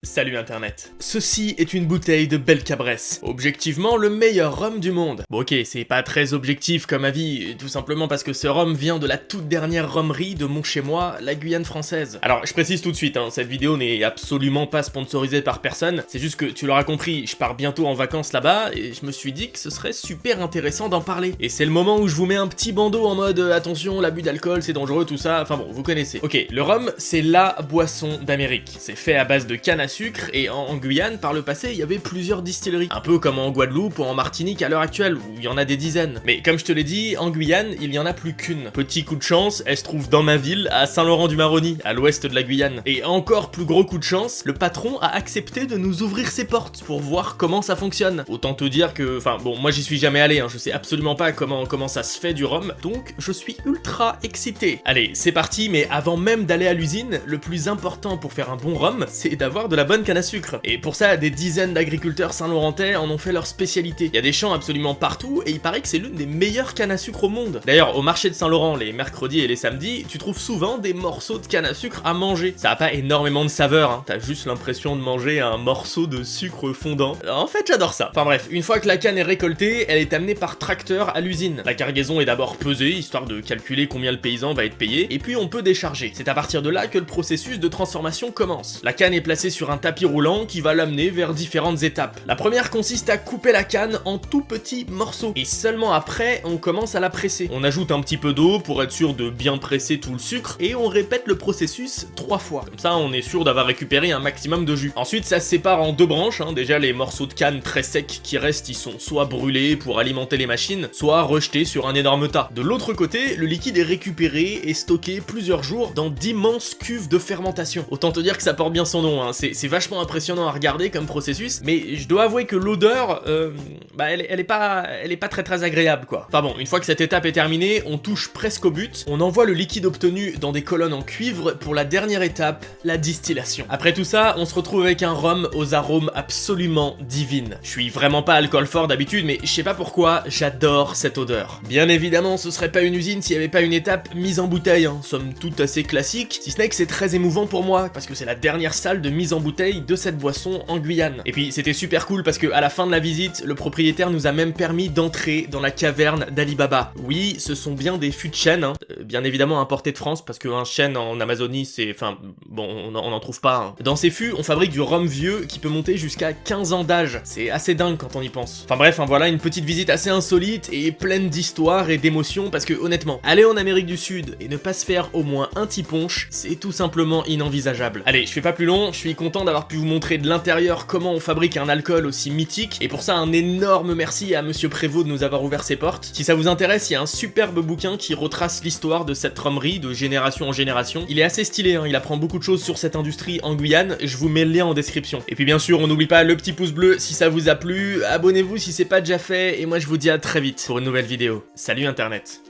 Salut internet. Ceci est une bouteille de Belcabrès, objectivement le meilleur rhum du monde. Bon ok, c'est pas très objectif comme avis, tout simplement parce que ce rhum vient de la toute dernière rhumerie de mon chez-moi, la Guyane française. Alors je précise tout de suite, cette vidéo n'est absolument pas sponsorisée par personne, c'est juste que tu l'auras compris, je pars bientôt en vacances là-bas, et je me suis dit que ce serait super intéressant d'en parler. Et c'est le moment où je vous mets un petit bandeau en mode attention, l'abus d'alcool c'est dangereux, tout ça, enfin bon, vous connaissez. Ok, le rhum c'est la boisson d'Amérique, c'est fait à base de canne à sucre, et en Guyane, par le passé, il y avait plusieurs distilleries. Un peu comme en Guadeloupe ou en Martinique à l'heure actuelle, où il y en a des dizaines. Mais comme je te l'ai dit, en Guyane, il y en a plus qu'une. Petit coup de chance, elle se trouve dans ma ville, à Saint-Laurent-du-Maroni, à l'ouest de la Guyane. Et encore plus gros coup de chance, le patron a accepté de nous ouvrir ses portes pour voir comment ça fonctionne. Autant te dire que, enfin bon, moi j'y suis jamais allé, je sais absolument pas comment ça se fait du rhum, donc je suis ultra excité. Allez, c'est parti, mais avant même d'aller à l'usine, le plus important pour faire un bon rhum, c'est d'avoir de la bonne canne à sucre. Et pour ça, des dizaines d'agriculteurs saint-laurentais en ont fait leur spécialité. Il y a des champs absolument partout, et il paraît que c'est l'une des meilleures cannes à sucre au monde. D'ailleurs, au marché de Saint-Laurent, les mercredis et les samedis, tu trouves souvent des morceaux de canne à sucre à manger. Ça a pas énormément de saveur, t'as juste l'impression de manger un morceau de sucre fondant. En fait, j'adore ça. Enfin bref, une fois que la canne est récoltée, elle est amenée par tracteur à l'usine. La cargaison est d'abord pesée, histoire de calculer combien le paysan va être payé, et puis on peut décharger. C'est à partir de là que le processus de transformation commence. La canne est placée sur un tapis roulant qui va l'amener vers différentes étapes. La première consiste à couper la canne en tout petits morceaux, et seulement après, on commence à la presser. On ajoute un petit peu d'eau pour être sûr de bien presser tout le sucre, et on répète le processus 3 fois. Comme ça, on est sûr d'avoir récupéré un maximum de jus. Ensuite, ça se sépare en deux branches, déjà les morceaux de canne très secs qui restent, ils sont soit brûlés pour alimenter les machines, soit rejetés sur un énorme tas. De l'autre côté, le liquide est récupéré et stocké plusieurs jours dans d'immenses cuves de fermentation. Autant te dire que ça porte bien son nom, c'est vachement impressionnant à regarder comme processus, mais je dois avouer que l'odeur, elle est pas très agréable quoi. Enfin bon, une fois que cette étape est terminée, on touche presque au but, on envoie le liquide obtenu dans des colonnes en cuivre pour la dernière étape, la distillation. Après tout ça, on se retrouve avec un rhum aux arômes absolument divines. Je suis vraiment pas alcool fort d'habitude, mais je sais pas pourquoi, j'adore cette odeur. Bien évidemment, ce serait pas une usine s'il y avait pas une étape mise en bouteille, somme toute assez classique, si ce n'est que c'est très émouvant pour moi, parce que c'est la dernière salle de mise en bouteille de cette boisson en Guyane. Et puis c'était super cool parce que à la fin de la visite, le propriétaire nous a même permis d'entrer dans la caverne d'Ali Baba. Oui, ce sont bien des fûts de chêne, bien évidemment importés de France, parce qu'un chêne en Amazonie, c'est... Enfin, bon, on en trouve pas. Dans ces fûts, on fabrique du rhum vieux qui peut monter jusqu'à 15 ans d'âge. C'est assez dingue quand on y pense. Enfin bref, voilà une petite visite assez insolite et pleine d'histoires et d'émotions, parce que honnêtement, aller en Amérique du Sud et ne pas se faire au moins un petit punch, c'est tout simplement inenvisageable. Allez, je fais pas plus long, je suis content d'avoir pu vous montrer de l'intérieur comment on fabrique un alcool aussi mythique, et pour ça un énorme merci à Monsieur Prévost de nous avoir ouvert ses portes. Si ça vous intéresse, il y a un superbe bouquin qui retrace l'histoire de cette rhumerie de génération en génération. Il est assez stylé, il apprend beaucoup de choses sur cette industrie en Guyane, je vous mets le lien en description. Et puis bien sûr, on n'oublie pas le petit pouce bleu si ça vous a plu, abonnez-vous si c'est pas déjà fait, et moi je vous dis à très vite pour une nouvelle vidéo. Salut internet.